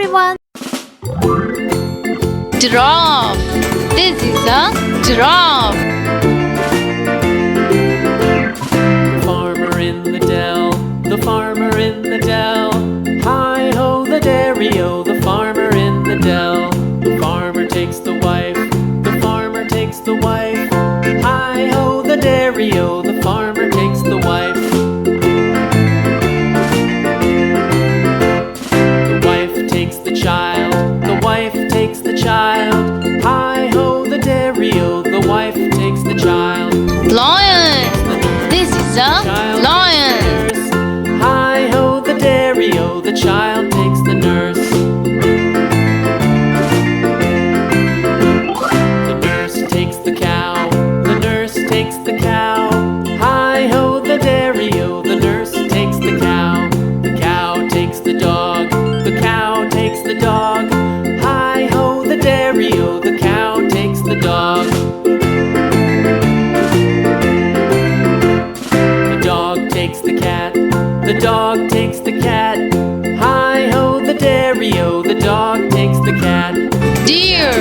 everyone! Giraffe. This is a giraffe. Farmer in the dell, the farmer in the dell. Hi-ho the dairy-o, the farmer in the dell. The farmer takes the wife, the farmer takes the wife. Hi-ho the dairy-o, the farmer takes the wife. The wife takes the child, the wife takes the child. Hi-ho the dairy-o, the wife takes the child. Lion. This is a lion. Hi-ho the dairy-o, the child takes the nurse. The nurse takes the cow, the nurse takes the cow. Hi-ho the dairy-o, the nurse takes the cow. The cow takes the dog, the cow takes the dog. Hi-ho the dairy-o, the cow takes the dog. The dog takes the cat, the dog takes the cat. Hi-ho the dairy-o, the dog takes the cat. Deer.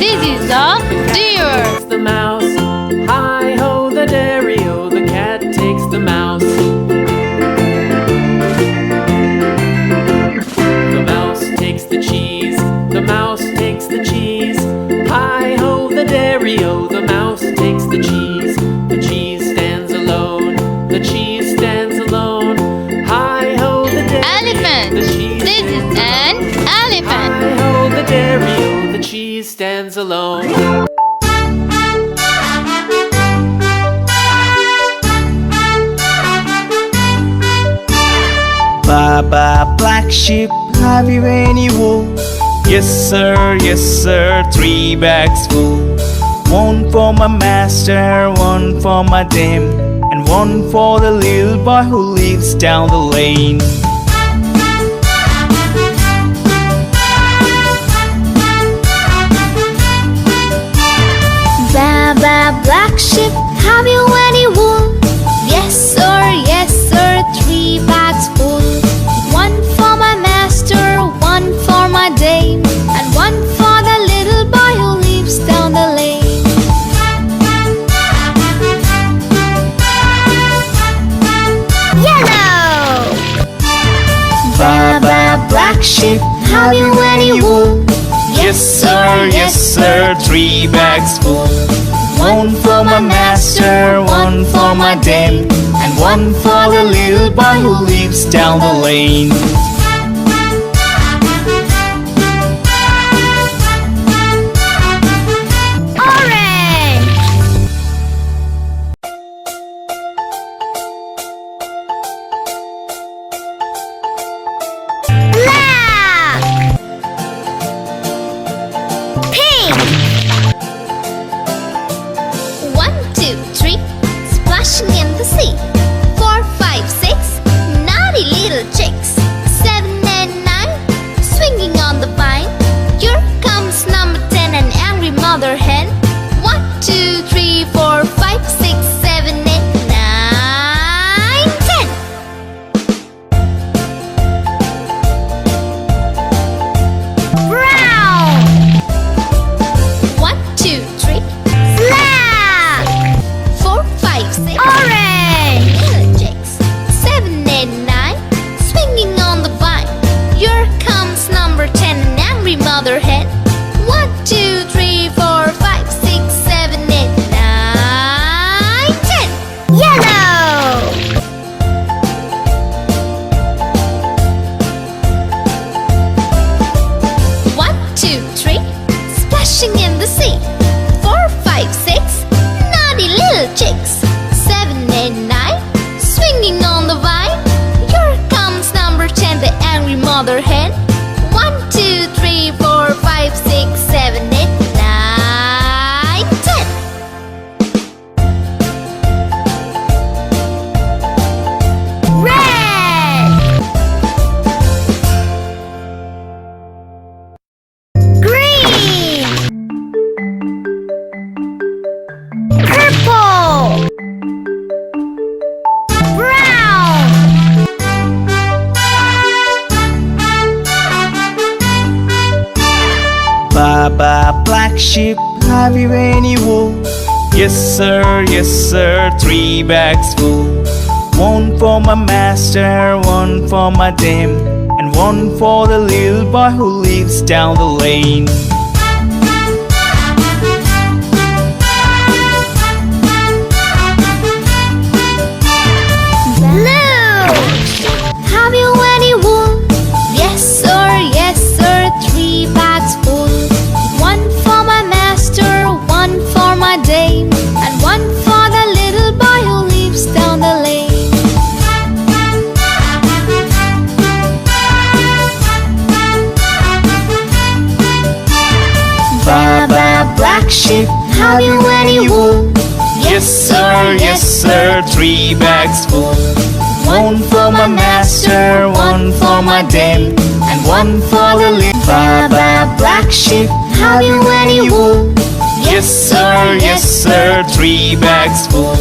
This is a deer. Takes the mouse. Hi-ho the dairy-o, the cat takes the mouse. The mouse takes the cheese, the mouse takes the cheese. Hi-ho the dairy-o, the mouse takes the cheese. The cheese stands alone, the cheese stands alone. Hi-ho the dairy-o, Elephant. the cheese This is stands an alone. elephant. Hi-ho the dairy-o, the cheese stands alone. Baba, black sheep, have you any wool? Yes sir, 3 bags full. One for my master, one for my dame, and one for the little boy who lives down the lane. Baba, black sheep, have you any wool? Yes sir, 3 bags full. One for my master, one for my dame, and one for the little boy who lives down the lane. Yellow! Baba, black sheep, have you any wool? Yes sir, 3 bags full. One for my master, one for my dame, and one for the little boy who lives down the lane. Orange! Black! Pink! 1, 2, 3, splashing in the sea. 4, 5, 6, naughty little chicks. 7 and 9, swinging on the vine. Here comes number 10, an angry mother hen. 1, 2, 3, 4, 5, 6, 7, 8, 9, 10. Brown! 1, 2, 3, black! 4, 5, 6, orange! Little chicks. 7, 8, 9, swinging on the vine. Here comes number 10, an angry mother hen. 1, 2, 3, 4, 5, 6, 7, 8, 9, 10. Yellow! One, two, three, splashing in the sea. 4, 5, 6, naughty little chicks. 7, 8, 9, swinging on the vine. Here comes number 10, the angry mother hen. 1, 2, 3, 4, 5, 6, 7, 8, 9, 10. Red! Green! Purple! Brown! Baba, black sheep, have you any wool? Yes sir, 3 bags full. One for my master, one for my dame, and one for the little boy who lives down the lane. Blue, have you any wool? Yes sir, 3 bags full. One for my master, one for my dame, and one for the little boy who lives down the lane. Baba, black sheep, have you any wool? Yes sir, 3 bags full. One for my master, one for my dame, and one for the little Baba, black sheep, have you any wool? Yes sir, 3 bags full.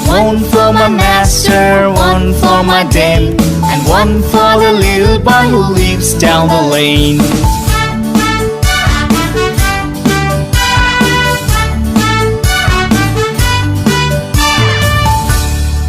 One for my master, one for my dame, and one for the little boy who lives down the lane.